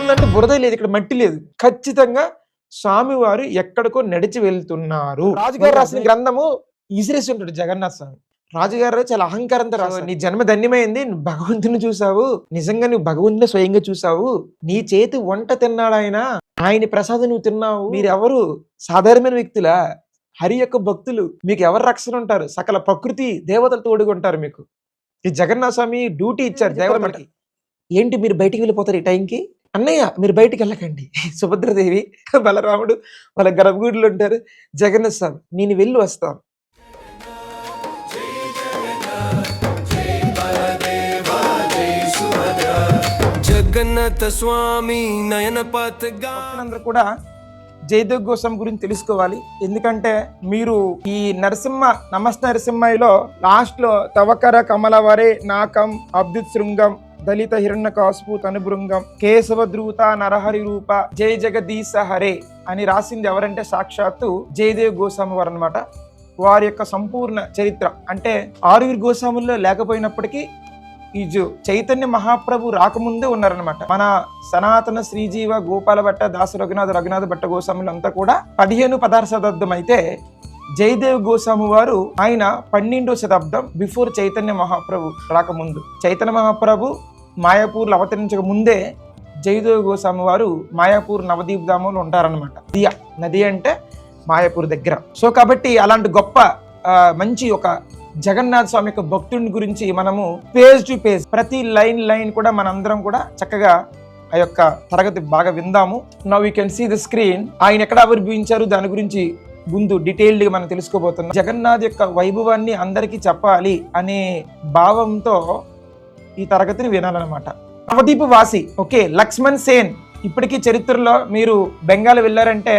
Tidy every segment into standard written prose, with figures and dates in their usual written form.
ఉందంటే బురద లేదు, ఇక్కడ మట్టి లేదు. ఖచ్చితంగా స్వామివారు ఎక్కడికో నడిచి వెళ్తున్నారు. రాజుగారు రాసిన గ్రంథము ఇసిరేసి ఉంటాడు జగన్నాథ స్వామి. రాజుగారు చాలా అహంకారంతో రాశారు, నీ జన్మ ధన్యమైంది, నువ్వు భగవంతుని చూసావు, నిజంగా నువ్వు భగవంతుని స్వయంగా చూసావు, నీ చేతి వంట తిన్నాడు ఆయన ప్రసాదం నువ్వు తిన్నావు. మీరెవరు సాధారణమైన వ్యక్తులా? హరి యొక్క భక్తులు, మీకు ఎవరు రక్షణ ఉంటారు? సకల ప్రకృతి దేవతలు తోడుగా ఉంటారు మీకు. ఈ జగన్నాథ స్వామి డ్యూటీ ఇచ్చారు దేవతలకి. ఏంటి మీరు బయటికి వెళ్ళిపోతారు ఈ టైంకి? అన్నయ్య మీరు బయటికి వెళ్ళకండి. సుభద్రదేవి బలరాముడు వాళ్ళ గర్భగుడిలో ఉంటారు. జగన్నాథ స్వామి నేను వెళ్ళి వస్తాను. జగన్నాథ స్వామి అందరూ కూడా జయదేవ్ గోస్వామి గురించి తెలుసుకోవాలి. ఎందుకంటే మీరు ఈ నమస్తే నరసింహలో లాస్ట్ లో తవకర కమలవరే నాకం అబ్దుత్ శృంగం దళిత హిరణ్య కాసుపు తనుభృంగం కేశవ ధ్రుత నరహరి రూప జయ జగదీశ హరే అని రాసింది ఎవరంటే సాక్షాత్తు జయదేవ్ గోస్వామి వారు అనమాట. వారి యొక్క సంపూర్ణ చరిత్ర అంటే 6 గోస్వాముల్లో లేకపోయినప్పటికీ ఈ చైతన్య మహాప్రభు రాకముందే ఉన్నారనమాట. మన సనాతన శ్రీజీవ గోపాల భట్ట దాస రఘునాథ భట్ట గోస్వాములు అంతా కూడా 15-16 శతాబ్దం అయితే జయదేవ్ గోస్వామి వారు ఆయన 12వ శతాబ్దం బిఫోర్ చైతన్య మహాప్రభు రాకముందు. చైతన్య మహాప్రభు మాయాపూర్లో అవతరించక ముందే జయదేవ్ గోస్వామి వారు మాయాపూర్ నవదీప్ ధామంలో ఉంటారనమాట. నది అంటే మాయాపూర్ దగ్గర. సో కాబట్టి అలాంటి గొప్ప మంచి ఒక జగన్నాథ స్వామి యొక్క భక్తుడిని గురించి మనము పేజ్ టు పేజ్ ప్రతి లైన్ కూడా మనందరం కూడా చక్కగా ఆ యొక్క తరగతి బాగా విందాము. Now you can see the screen. ఆయన ఎక్కడ ఆవిర్భవించారు దాని గురించి ముందు డీటెయిల్డ్ గా మనం తెలుసుకోబోతున్నాం. జగన్నాథ్ యొక్క వైభవాన్ని అందరికీ చెప్పాలి అనే భావంతో ఈ తరగతిని వినాలన్నమాట. నవదీప్ వాసి ఓకే లక్ష్మణ్ సేన్. ఇప్పటికీ చరిత్రలో మీరు బెంగాల్ వెళ్ళారంటే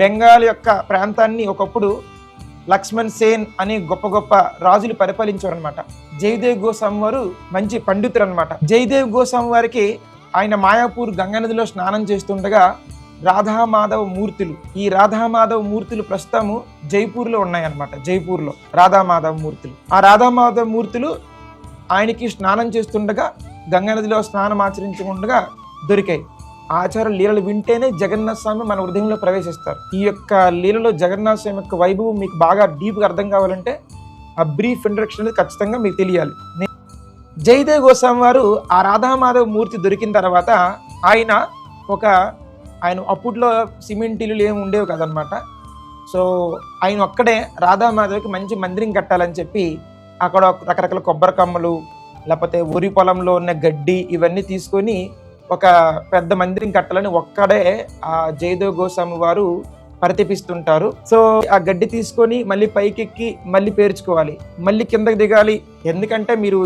బెంగాల్ యొక్క ప్రాంతాన్ని ఒకప్పుడు లక్ష్మణ్ సేన్ అని గొప్ప గొప్ప రాజులు పరిపాలించారు అనమాట. జయదేవ్ గోస్వామి వారు మంచి పండితులు అనమాట. జయదేవ్ గోస్వామి వారికి ఆయన మాయాపూర్ గంగా నదిలో స్నానం చేస్తుండగా రాధామాధవ మూర్తులు, ఈ రాధామాధవ మూర్తులు ప్రస్తుతము జైపూర్లో ఉన్నాయన్నమాట. జైపూర్లో రాధామాధవ మూర్తులు, ఆ రాధామాధవ మూర్తులు ఆయనకి స్నానం చేస్తుండగా గంగా నదిలో స్నానం ఆచరించకుండా దొరికాయి. ఆచార లీలలు వింటేనే జగన్నాథ స్వామి మన హృదయంలో ప్రవేశిస్తారు. ఈ యొక్క లీలలో జగన్నాథ స్వామి యొక్క వైభవం మీకు బాగా డీప్గా అర్థం కావాలంటే ఆ బ్రీఫ్ ఇంట్రడక్షన్ అనేది ఖచ్చితంగా మీకు తెలియాలి. జయదేవ్ గోస్వామి వారు ఆ రాధామాధవ మూర్తి దొరికిన తర్వాత ఆయన అప్పట్లో సిమెంట్ ఇల్లులు ఏమి ఉండేవి కదనమాట. సో ఆయన ఒక్కడే రాధామాధవ్కి మంచి మందిరం కట్టాలని చెప్పి అక్కడ రకరకాల కొబ్బరి కమ్మలు లేకపోతే వరి పొలంలో ఉన్న గడ్డి ఇవన్నీ తీసుకొని ఒక పెద్ద మందిరం కట్టాలని ఒక్కడే ఆ జయదేవ్ గోస్వామి వారు పరితపిస్తుంటారు. సో ఆ గడ్డి తీసుకొని మళ్ళీ పైకెక్కి మళ్ళీ పేర్చుకోవాలి, మళ్ళీ కిందకి దిగాలి. ఎందుకంటే మీరు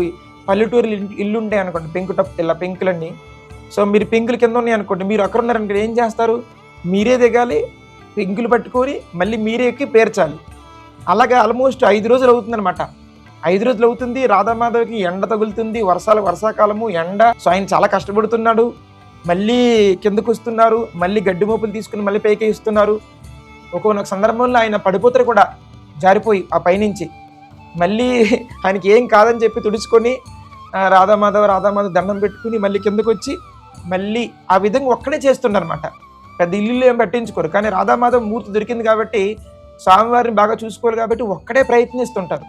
పల్లెటూరు ఇల్లు ఉంటాయి అనుకోండి, ఇలా పెంకులన్నీ. సో మీరు పెంకులు కింద ఉన్నాయి అనుకోండి, మీరు అక్కడ ఉన్నారనుకోండి, ఏం చేస్తారు? మీరే దిగాలి, పెంకులు పట్టుకొని మళ్ళీ మీరే ఎక్కి పేర్చాలి. అలాగే ఆల్మోస్ట్ 5 రోజులు అవుతుంది అనమాట. 5 రోజులు అవుతుంది. రాధామాధవ్కి ఎండ తగులుతుంది, వర్షాకాలము ఎండ. సో ఆయన చాలా కష్టపడుతున్నాడు. మళ్ళీ కిందకు వస్తున్నారు, మళ్ళీ గడ్డి మోపులు తీసుకుని మళ్ళీ పైకి ఇస్తున్నారు. ఒక్కొక్క సందర్భంలో ఆయన పడిపోతారు కూడా, జారిపోయి ఆ పైనుంచి. మళ్ళీ ఆయనకి ఏం కాదని చెప్పి తుడుచుకొని రాధామాధవ్ దండం పెట్టుకుని మళ్ళీ కిందకు వచ్చి మళ్ళీ ఆ విధంగా ఒక్కడే చేస్తుండనమాట. పెద్ద ఇల్లు ఏం పట్టించుకోరు. కానీ రాధామాధవ్ మూర్తి దొరికింది కాబట్టి స్వామివారిని బాగా చూసుకోవాలి కాబట్టి ఒక్కడే ప్రయత్నిస్తుంటారు.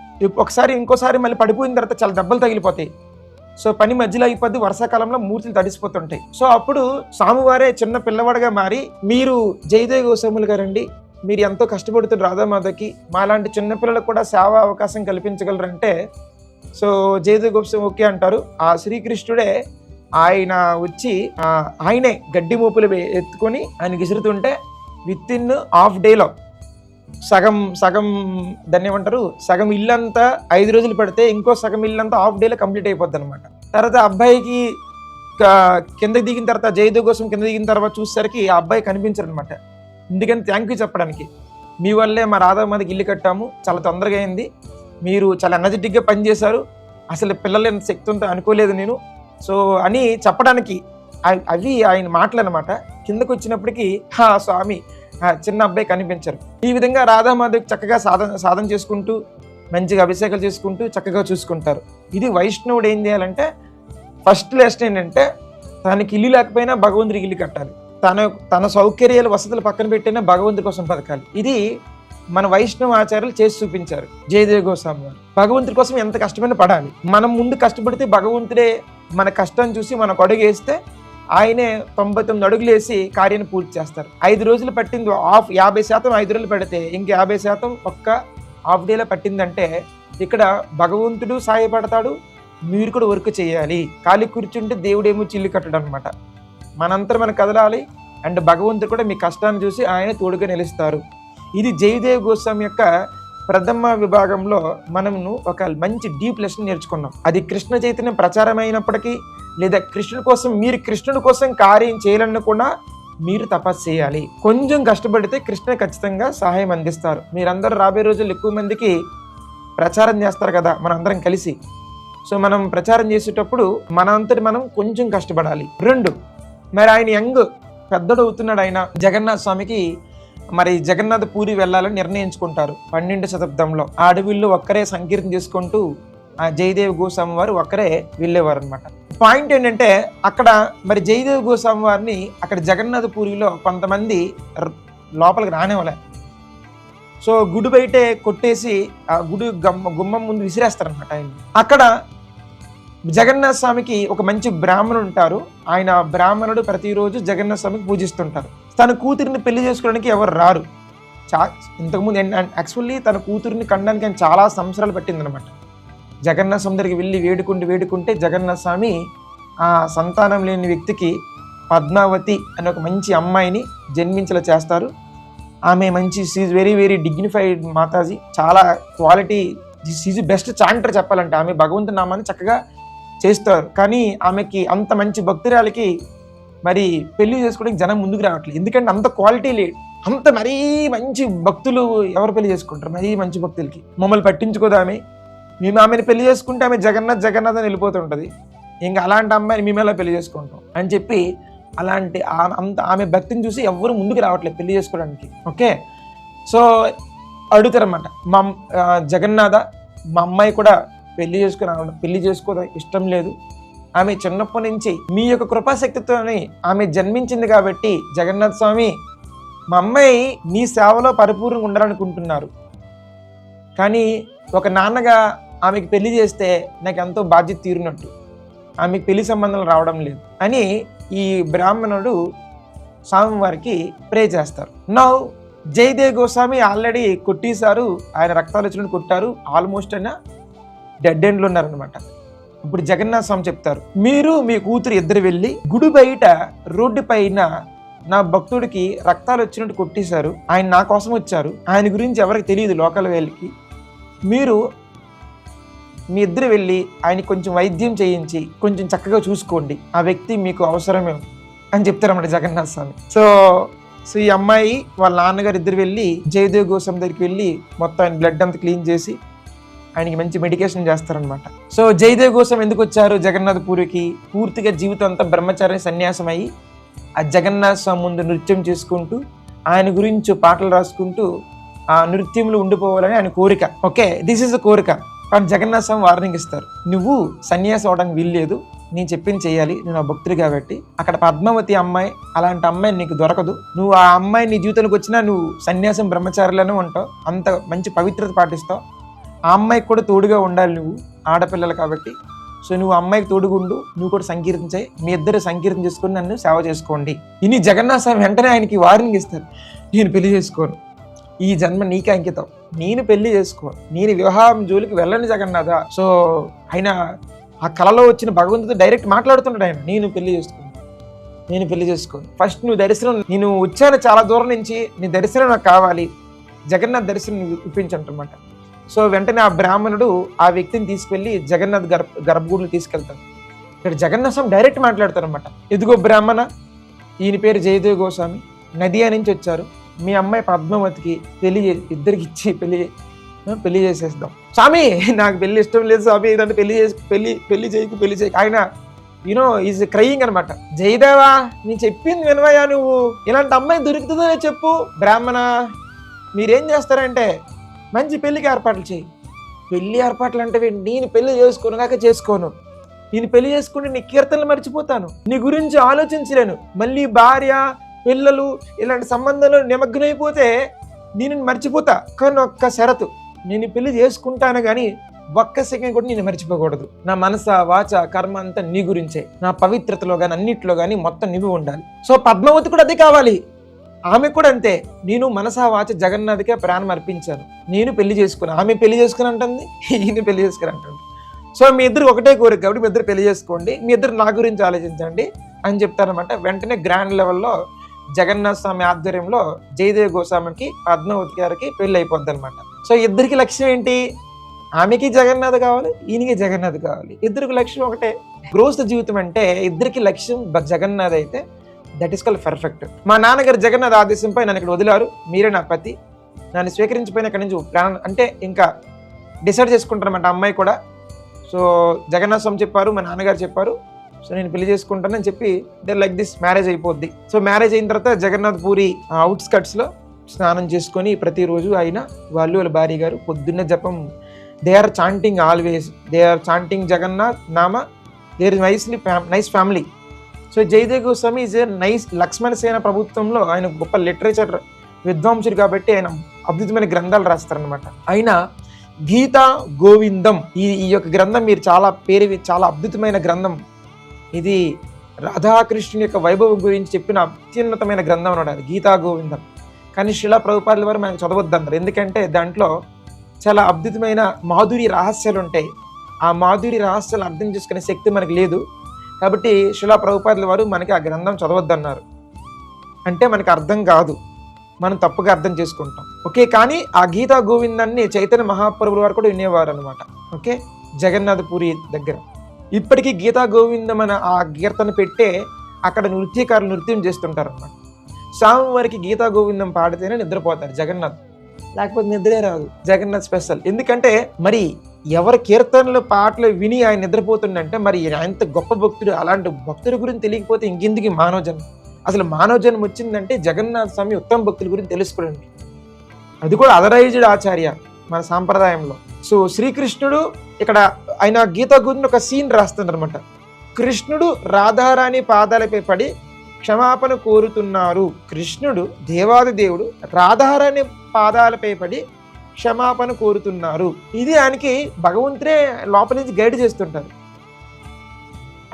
ఇంకోసారి మళ్ళీ పడిపోయిన తర్వాత చాలా దెబ్బలు తగిలిపోతాయి. సో పని మధ్యలో అయిపోద్ది, వర్షాకాలంలో మూర్తులు తడిసిపోతుంటాయి. సో అప్పుడు స్వామివారే చిన్న పిల్లవాడిగా మారి, మీరు జయదేవ్ గోస్వాములు గారండి, మీరు ఎంతో కష్టపడుతున్నారు రాధామాధవ్కి, మాలాంటి చిన్నపిల్లలకు కూడా సేవా అవకాశం కల్పించగలరంటే సో జయదేవ్ గోస్వామి ఓకే అంటారు. ఆ శ్రీకృష్ణుడే ఆయన వచ్చి ఆయనే గడ్డి మోపులు ఎత్తుకొని ఆయన విసురుతుంటే విత్ ఇన్ హాఫ్ డేలో సగం దాన్ని ఏమంటారు, సగం ఇల్లంతా 5 రోజులు పడితే ఇంకో సగం ఇల్లంతా హాఫ్ డేలో కంప్లీట్ అయిపోద్ది అనమాట. తర్వాత అబ్బాయికి కిందకి దిగిన తర్వాత జయదేవ్ గోస్వామి కింద దిగిన తర్వాత చూసేసరికి ఆ అబ్బాయి కనిపించారు అనమాట. ఎందుకని థ్యాంక్ యూ చెప్పడానికి, మీ వల్లే మా రాధామాధవ్కి ఇల్లు కట్టాము, చాలా తొందరగా అయింది, మీరు చాలా ఎనర్జెటిక్గా పనిచేశారు, అసలు పిల్లలు ఎంత శక్తి ఉందో అనుకోలేదు నేను. సో అని చెప్పడానికి అవి ఆయన మాటలు అనమాట. కిందకు వచ్చినప్పటికీ స్వామి చిన్న అబ్బాయి కనిపించారు. ఈ విధంగా రాధామాధవ్కి చక్కగా సాధన చేసుకుంటూ మంచిగా అభిషేకాలు చేసుకుంటూ చక్కగా చూసుకుంటారు. ఇది వైష్ణవుడు ఏం చేయాలంటే ఫస్ట్ లెసన్ ఏంటంటే తనకి ఇల్లు లేకపోయినా భగవంతుడికి ఇల్లు కట్టాలి, తన సౌకర్యాలు వసతులు పక్కన పెట్టినా భగవంతుడి కోసం బతకాలి. ఇది మన వైష్ణవ ఆచార్యులు చేసి చూపించారు. జయదేవ గోస్వామి వారు భగవంతుడి కోసం ఎంత కష్టమైనా పడాలి. మనం ముందు కష్టపడితే భగవంతుడే మన కష్టం చూసి మనకు అడుగు వేస్తే ఆయనే 99 అడుగులు వేసి కార్యాన్ని పూర్తి చేస్తారు. 5 రోజులు పట్టింది 50% 5 రోజులు పెడితే ఇంక 50% ఒక్క హాఫ్ డేలో పట్టిందంటే ఇక్కడ భగవంతుడు సాయపడతాడు, మీరు కూడా వర్క్ చేయాలి. ఖాళీ కూర్చుంటే దేవుడేమో చిల్లు కట్టడం అనమాట. మనంతా మనం కదలాలి అండ్ భగవంతుడు కూడా మీ కష్టాన్ని చూసి ఆయన తోడుగా నిలుస్తారు. ఇది జయదేవ్ గోస్వామి యొక్క ప్రథమ విభాగంలో మనము ఒక మంచి డీప్ లెసన్ నేర్చుకున్నాం. అది కృష్ణ చైతన్యం ప్రచారం అయినప్పటికీ లేదా కృష్ణుడి కోసం మీరు కృష్ణుడి కోసం కార్యం చేయాలన్నా కూడా మీరు తపస్సు చేయాలి. కొంచెం కష్టపడితే కృష్ణ ఖచ్చితంగా సహాయం అందిస్తారు. మీరందరూ రాబోయే రోజుల్లో ఎక్కువ మందికి ప్రచారం చేస్తారు కదా మనందరం కలిసి. సో మనం ప్రచారం చేసేటప్పుడు మనంతటి మనం కొంచెం కష్టపడాలి. 2, మరి ఆయన యంగ్ పెద్దడు అవుతున్నాడు. ఆయన జగన్నాథ స్వామికి మరి జగన్నాథ పూరి వెళ్ళాలని నిర్ణయించుకుంటారు 12వ శతాబ్దంలో. ఆ అడవిల్లో ఒక్కరే సంకీర్తన చేసుకుంటూ ఆ జయదేవ్ గోస్వామి వారు ఒక్కరే వెళ్ళేవారు అనమాట. పాయింట్ ఏంటంటే అక్కడ మరి జయదేవ్ గోస్వామి వారిని అక్కడ జగన్నాథ పూరిలో కొంతమంది లోపలికి రానివ్వలే. సో గుడి బయటే కొట్టేసి ఆ గుడి గుమ్మం ముందు విసిరేస్తారనమాట ఆయన. అక్కడ జగన్నాథ స్వామికి ఒక మంచి బ్రాహ్మణుడు ఉంటారు. ఆయన బ్రాహ్మణుడు ప్రతిరోజు జగన్నాథ స్వామికి పూజిస్తుంటారు. తన కూతురిని పెళ్లి చేసుకోవడానికి ఎవరు రారు. ఇంతకుముందు యాక్చువల్లీ తన కూతురిని కనడానికి ఆయన చాలా సంవత్సరాలు పట్టిందనమాట. జగన్నాథ స్వామి దగ్గరికి వెళ్ళి వేడుకుంటే జగన్నాథ స్వామి ఆ సంతానం లేని వ్యక్తికి పద్మావతి అనే ఒక మంచి అమ్మాయిని జన్మించేలా చేస్తారు. ఆమె మంచి she's very very dignified Mataji, చాలా క్వాలిటీ, షీజ్ బెస్ట్ చాంటర్ చెప్పాలంటే. ఆమె భగవంతుని నామాన్ని చక్కగా చేస్తారు. కానీ ఆమెకి అంత మంచి భక్తురాలకి మరి పెళ్లి చేసుకోవడానికి జనం ముందుకు రావట్లేదు. ఎందుకంటే అంత క్వాలిటీ లేదు. అంత మరీ మంచి భక్తులు ఎవరు పెళ్లి చేసుకుంటారు? మరీ మంచి భక్తులకి మమ్మల్ని పట్టించుకోదు ఆమె. మేము ఆమెను పెళ్లి చేసుకుంటే ఆమె జగన్నాథ్ అని వెళ్ళిపోతుంటుంది. ఇంకా అలాంటి అమ్మాయిని మేము ఎలా పెళ్లి చేసుకుంటాం అని చెప్పి అలాంటి ఆమె భక్తిని చూసి ఎవరు ముందుకు రావట్లేదు పెళ్లి చేసుకోవడానికి. ఓకే, సో అడుగుతారన్నమాట, మా జగన్నాథ మా అమ్మాయి కూడా పెళ్లి చేసుకోవడం ఇష్టం లేదు. ఆమె చిన్నప్పటి నుంచి మీ యొక్క కృపాశక్తితోనే ఆమె జన్మించింది కాబట్టి జగన్నాథ స్వామి మా అమ్మాయి మీ సేవలో పరిపూర్ణంగా ఉండాలనుకుంటున్నారు. కానీ ఒక నాన్నగా ఆమెకి పెళ్లి చేస్తే నాకు ఎంతో బాధ్యత తీరినట్టు, ఆమెకు పెళ్లి సంబంధాలు రావడం లేదు అని ఈ బ్రాహ్మణుడు స్వామివారికి ప్రే చేస్తారు. నౌ జయదేవ్ గోస్వామి ఆల్రెడీ కొట్టేశారు, ఆయన రక్తాలు వచ్చినట్టు కొట్టారు, ఆల్మోస్ట్ అయినా డెడ్ ఎండ్లో ఉన్నారనమాట. ఇప్పుడు జగన్నాథ స్వామి చెప్తారు, మీరు మీ కూతురు ఇద్దరు వెళ్ళి గుడి బయట రోడ్డు పైన నా భక్తుడికి రక్తాలు వచ్చినట్టు కొట్టేశారు, ఆయన నా కోసం వచ్చారు, ఆయన గురించి ఎవరికి తెలియదు లోకల్ వాళ్ళకి, మీరు మీ ఇద్దరు వెళ్ళి ఆయన కొంచెం వైద్యం చేయించి కొంచెం చక్కగా చూసుకోండి, ఆ వ్యక్తి మీకు అవసరమే అని చెప్తారన్నమాట జగన్నాథ స్వామి. సో ఈ అమ్మాయి వాళ్ళ నాన్నగారు ఇద్దరు వెళ్ళి జయదేవ్ గోస్వామి దగ్గరికి వెళ్ళి మొత్తం ఆయన బ్లడ్ అంతా క్లీన్ చేసి ఆయనకి మంచి మెడికేషన్ చేస్తారనమాట. సో జయదేవ్ గోస్వామి ఎందుకు వచ్చారు జగన్నాథ పూరికి? పూర్తిగా జీవితం అంతా బ్రహ్మచారి సన్యాసం అయ్యి ఆ జగన్నాథ స్వామి ముందు నృత్యం చేసుకుంటూ ఆయన గురించి పాటలు రాసుకుంటూ ఆ నృత్యంలో ఉండిపోవాలని ఆయన కోరిక. ఓకే, దిస్ ఈజ్ ద కోరిక. కానీ జగన్నాథ స్వామి వార్నింగ్ ఇస్తారు, నువ్వు సన్యాసం అవడానికి వీల్లేదు, నేను చెప్పింది చేయాలి, నేను ఆ భక్తుడు కాబట్టి. అక్కడ పద్మావతి అమ్మాయి, అలాంటి అమ్మాయి నీకు దొరకదు, నువ్వు ఆ అమ్మాయి నీ జీవితానికి వచ్చినా నువ్వు సన్యాసం బ్రహ్మచారిలోనే ఉంటావు, అంత మంచి పవిత్రత పాటిస్తావు, ఆ అమ్మాయికి కూడా తోడుగా ఉండాలి, నువ్వు ఆడపిల్లలు కాబట్టి. సో నువ్వు అమ్మాయికి తోడుగుండు, నువ్వు కూడా సంకీర్తించాయి, మీ ఇద్దరు సంకీర్తన చేసుకుని నన్ను సేవ చేసుకోండి. ఇని జగన్నాథ స్వామి వెంటనే ఆయనకి వార్నింగ్ ఇస్తారు, నేను పెళ్లి చేసుకోను, ఈ జన్మ నీకే అంకితం, నేను పెళ్లి చేసుకో, నేను వివాహం జోలికి వెళ్ళను జగన్నాథ. సో ఆయన ఆ కళలో వచ్చిన భగవంతుడు డైరెక్ట్ మాట్లాడుతున్నాడు, ఆయన నేను పెళ్లి చేసుకోను, ఫస్ట్ నువ్వు దర్శనం, నేను వచ్చాను చాలా దూరం నుంచి, నీ దర్శనం నాకు కావాలి, జగన్నాథ్ దర్శనం ఇప్పించంటమాట. సో వెంటనే ఆ బ్రాహ్మణుడు ఆ వ్యక్తిని తీసుకెళ్లి జగన్నాథ్ గర్భగుడిని తీసుకెళ్తాడు. ఇక్కడ జగన్నాథ స్వామి డైరెక్ట్ మాట్లాడతారు అనమాట, ఎదుగో బ్రాహ్మణ, ఈయన పేరు జయదేవ్ గోస్వామి, నదియా నుంచి వచ్చారు, మీ అమ్మాయి పద్మావతికి ఇద్దరికి ఇచ్చి పెళ్లి చేసేద్దాం. స్వామి నాకు పెళ్లి ఇష్టం లేదు స్వామి, ఇదంటే పెళ్లి చేయకు ఆయన యూనో ఈజ్ క్రయింగ్ అనమాట. జయదేవా నేను చెప్పింది వినవయ్యా, నువ్వు ఇలాంటి అమ్మాయి దొరుకుతుందో చెప్పు. బ్రాహ్మణ మీరేం చేస్తారంటే మంచి పెళ్లికి ఏర్పాట్లు చేయి. పెళ్లి ఏర్పాట్లు అంటే నేను పెళ్లి చేసుకోను, నేను పెళ్లి చేసుకుంటే నీ కీర్తనలు మర్చిపోతాను, నీ గురించి ఆలోచించలేను, మళ్ళీ భార్య పిల్లలు ఇలాంటి సంబంధాలు నిమగ్నమైపోతే నేను మర్చిపోతా. కానీ ఒక్క షరతు, నేను పెళ్లి చేసుకుంటాను కానీ ఒక్క సెకండ్ కూడా నేను మర్చిపోకూడదు. నా మనస వాచ కర్మ అంతా నీ గురించే, నా పవిత్రతలో కానీ అన్నిట్లో కానీ మొత్తం నువ్వు ఉండాలి. సో పద్మావతి కూడా అదే కావాలి, ఆమె కూడా అంతే. నేను మనసా వాచ జగన్నాథ్కే ప్రాణం అర్పించాను, నేను పెళ్లి చేసుకున్నాను. ఆమె పెళ్లి చేసుకుని అంటుంది, ఈయన పెళ్లి చేసుకుని అంటుంది. సో మీ ఇద్దరు ఒకటే కోరిక కాబట్టి మీ ఇద్దరు పెళ్లి చేసుకోండి, మీ ఇద్దరు నా గురించి ఆలోచించండి అని చెప్తారనమాట. వెంటనే గ్రాండ్ లెవెల్లో జగన్నాథ స్వామి ఆధ్వర్యంలో జయదేవ్ గోస్వామికి పద్మావతి గారికి పెళ్లి అయిపోద్ది అనమాట. సో ఇద్దరికి లక్ష్యం ఏంటి? ఆమెకి జగన్నాథ్ కావాలి, ఈయనకి జగన్నాథ్ కావాలి. ఇద్దరికి లక్ష్యం ఒకటే. గృహస్థ జీవితం అంటే ఇద్దరికి లక్ష్యం జగన్నాథ్ అయితే దట్ ఈస్ కాల్ పర్ఫెక్ట్. మా నాన్నగారు జగన్నాథ్ ఆదేశంపై నన్ను ఇక్కడ వదిలారు, మీరే నా పతి, నన్ను స్వీకరించిపోయిన ఇక్కడి నుంచి ప్రాణం అంటే ఇంకా డిసైడ్ చేసుకుంటారన్నమాట అమ్మాయి కూడా. సో జగన్నాథ స్వామి చెప్పారు, మా నాన్నగారు చెప్పారు, సో నేను పెళ్లి చేసుకుంటానని చెప్పి దే లైక్ దిస్ మ్యారేజ్ అయిపోద్ది. సో మ్యారేజ్ అయిన తర్వాత జగన్నాథ్ పూరి అవుట్స్కట్స్లో స్నానం చేసుకొని ప్రతిరోజు ఆయన వాళ్ళ భార్య గారు పొద్దున్నే జపం, they are chanting always, they are chanting Jagannath నామ, there is nice family. So Jayadev Goswami is a nice. Lakshmana Sena ప్రభుత్వంలో ఆయన గొప్ప లిటరేచర్ విద్వాంసుడు కాబట్టి ఆయన అద్భుతమైన గ్రంథాలు రాస్తారనమాట. ఆయన గీతా గోవిందం ఈ యొక్క గ్రంథం మీరు చాలా అద్భుతమైన గ్రంథం. ఇది రాధాకృష్ణుని యొక్క వైభవం గురించి చెప్పిన అత్యున్నతమైన గ్రంథం అన్నాడు గీతా గోవిందం. కానీ శిలా ప్రభుపాదుల వారు మనకు చదవద్దన్నారు, ఎందుకంటే దాంట్లో చాలా అద్భుతమైన మాధురి రహస్యాలు ఉంటాయి. ఆ మాధురి రహస్యాలు అర్థం చేసుకునే శక్తి మనకు లేదు కాబట్టి శిలా ప్రభుపాదుల వారు మనకి ఆ గ్రంథం చదవద్దన్నారు. అంటే మనకు అర్థం కాదు, మనం తప్పుగా అర్థం చేసుకుంటాం. ఓకే, కానీ ఆ గీతా గోవిందాన్ని చైతన్య మహాప్రభుల వారు కూడా వినేవారు అనమాట. ఓకే, జగన్నాథ్ పూరి దగ్గర ఇప్పటికీ గీతా గోవిందం అనే ఆ కీర్తన పెట్టే అక్కడ నృత్యకారులు నృత్యం చేస్తుంటారు అనమాట. స్వామివారికి గీతా గోవిందం పాడితేనే నిద్రపోతారు జగన్నాథ్, లేకపోతే నిద్రే రాదు. జగన్నాథ్ స్పెషల్. ఎందుకంటే మరి ఎవరి కీర్తనలు పాటలు విని ఆయన నిద్రపోతుండంటే మరి ఎంత గొప్ప భక్తుడు. అలాంటి భక్తుడి గురించి తెలియకపోతే ఇంకెందుకు మానవ జన్మ? అసలు మానవ జన్మ వచ్చిందంటే జగన్నాథ స్వామి ఉత్తమ భక్తుల గురించి తెలుసుకోండి. అది కూడా అథరైజ్డ్ ఆచార్య మన సాంప్రదాయంలో. సో శ్రీకృష్ణుడు ఇక్కడ ఆయన గీతా గురించి ఒక సీన్ రాస్తున్నారు అనమాట. కృష్ణుడు రాధారాణి పాదాలపై పడి క్షమాపణ కోరుతున్నారు. కృష్ణుడు దేవాది దేవుడు రాధారాణి పాదాలపై పడి క్షమాపణ కోరుతున్నారు. ఇది ఆయనకి భగవంతుడే లోపల నుంచి గైడ్ చేస్తుంటారు.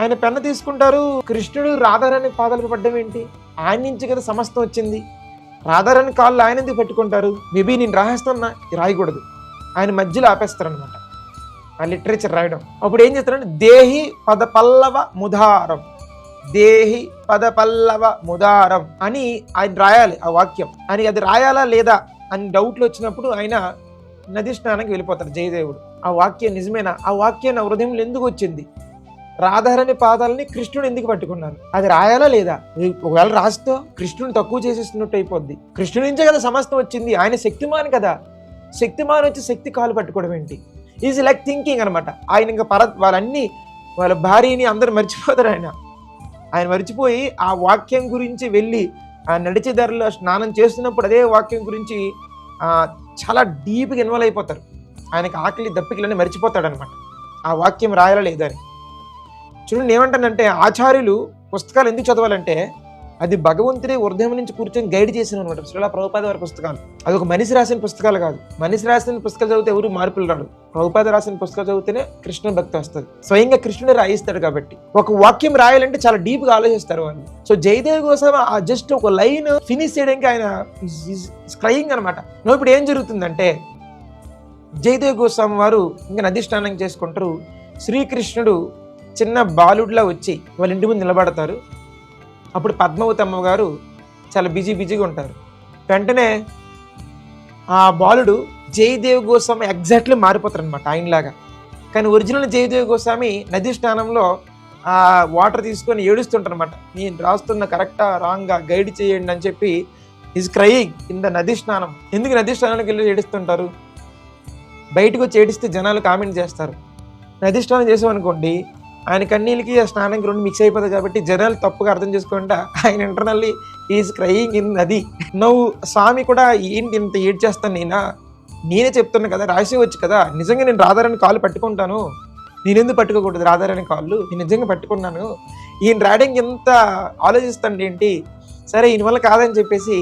ఆయన పెన్న తీసుకుంటారు, కృష్ణుడు రాధారాణి పాదాలపై పడ్డం ఏంటి? ఆయన నుంచి కదా సమస్తం వచ్చింది. రాధారాణి కాళ్ళు ఆయన ఎందుకు పెట్టుకుంటారు? మేబీ నేను రాసేస్తున్నా రాయకూడదు, ఆయన మధ్యలో ఆపేస్తారు అనమాట ఆ లిటరేచర్ రాయడం. అప్పుడు ఏం చేస్తారంటే దేహి పద పల్లవ ముదారం, దేహి పద పల్లవ ముదారం అని ఆయన రాయాలి ఆ వాక్యం. అని అది రాయాలా లేదా అని డౌట్లు వచ్చినప్పుడు ఆయన నది స్నానానికి వెళ్ళిపోతారు జయదేవుడు. ఆ వాక్యం నిజమేనా? ఆ వాక్యం నా హృదయంలో ఎందుకు వచ్చింది? రాధారాణి పాదాలని కృష్ణుడు ఎందుకు పట్టుకున్నారు? అది రాయాలా లేదా? ఒకవేళ రాస్తే కృష్ణుని తక్కువ చేసేస్తున్నట్టు అయిపోద్ది. కృష్ణుడి నుంచే కదా సమస్తం వచ్చింది, ఆయన శక్తిమాన్ కదా. శక్తిమాన్ వచ్చి శక్తి కాలు పట్టుకోవడం ఏంటి? ఈజ్ లైక్ థింకింగ్ అనమాట. ఆయన ఇంకా వాళ్ళన్ని వాళ్ళ భార్యని అందరూ మర్చిపోతారు. ఆయన మర్చిపోయి ఆ వాక్యం గురించి వెళ్ళి ఆ నడిచే దారిలో స్నానం చేస్తున్నప్పుడు అదే వాక్యం గురించి చాలా డీప్గా ఇన్వాల్వ్ అయిపోతారు. ఆయనకి ఆకలి దప్పికలన్నీ మర్చిపోతాడు అనమాట ఆ వాక్యం రాయాలా లేదని. చూడండి ఏమంటానంటే ఆచార్యులు పుస్తకాలు ఎందుకు చదవాలంటే అది భగవంతుడే హృదయం నుంచి కూర్చొని గైడ్ చేసిన అనమాట. శ్రీలా ప్రభుపాద వారి పుస్తకాలు అది ఒక మనిషి రాసిన పుస్తకాలు కాదు. మనిషి రాసిన పుస్తకాలు చదివితే ఎవరు మార్పులు రాడు. ప్రభుపాద రాసిన పుస్తకాలు చదివితేనే కృష్ణ భక్తి వస్తుంది. స్వయంగా కృష్ణుడే రాయిస్తాడు కాబట్టి ఒక వాక్యం రాయాలంటే చాలా డీప్ గా ఆలోచిస్తారు వాళ్ళు. సో జయదేవ్ కోసం ఆ జస్ట్ ఒక లైన్ ఫినిష్ చేయడానికి ఆయన క్రయింగ్ అనమాట. ఇప్పుడు ఏం జరుగుతుందంటే జయదేవ్ గోస్వామి వారు ఇంకా నది స్నానం చేసుకుంటారు. శ్రీకృష్ణుడు చిన్న బాలుడిలా వచ్చి వాళ్ళ ఇంటి ముందు నిలబడతారు. అప్పుడు పద్మావతి అమ్మగారు చాలా బిజీగా ఉంటారు. వెంటనే ఆ బాలుడు జయదేవ్ గోస్వామి ఎగ్జాక్ట్లీ మారిపోతారు అనమాట ఆయనలాగా. కానీ ఒరిజినల్ జయదేవ్ గోస్వామి నది స్నానంలో ఆ వాటర్ తీసుకొని ఏడుస్తుంటారు అనమాట. నేను రాస్తున్న కరెక్టా రాంగా గైడ్ చేయండి అని చెప్పి ఈజ్ క్రయింగ్ ఇన్ ద నది స్నానం. ఎందుకు నది స్నానానికి వెళ్ళి ఏడుస్తుంటారు? బయటకు వచ్చి ఏడిస్తే జనాలు కామెంట్ చేస్తారు. నది స్నానం చేసామనుకోండి ఆయన కన్నీళ్ళకి ఆ స్నానానికి రెండు మిక్స్ అయిపోతుంది కాబట్టి జనాలు తప్పుగా అర్థం చేసుకుంటా ఆయన ఇంటర్నల్లీ ఈజ్ క్రయింగ్ ఇన్ నది. నువ్వు స్వామి కూడా ఏంటి ఇంత ఏడ్ చేస్తాను నేనే చెప్తున్నా కదా, రాసేవచ్చు కదా, నిజంగా నేను రాధారాని కాలు పట్టుకుంటాను, నేనెందుకు పట్టుకోకూడదు రాధారాణి కాళ్ళు, నేను నిజంగా పట్టుకున్నాను. ఈయన రాయడానికి ఎంత ఆలోచిస్తాండి ఏంటి. సరే ఈయన వల్ల కాదని చెప్పేసి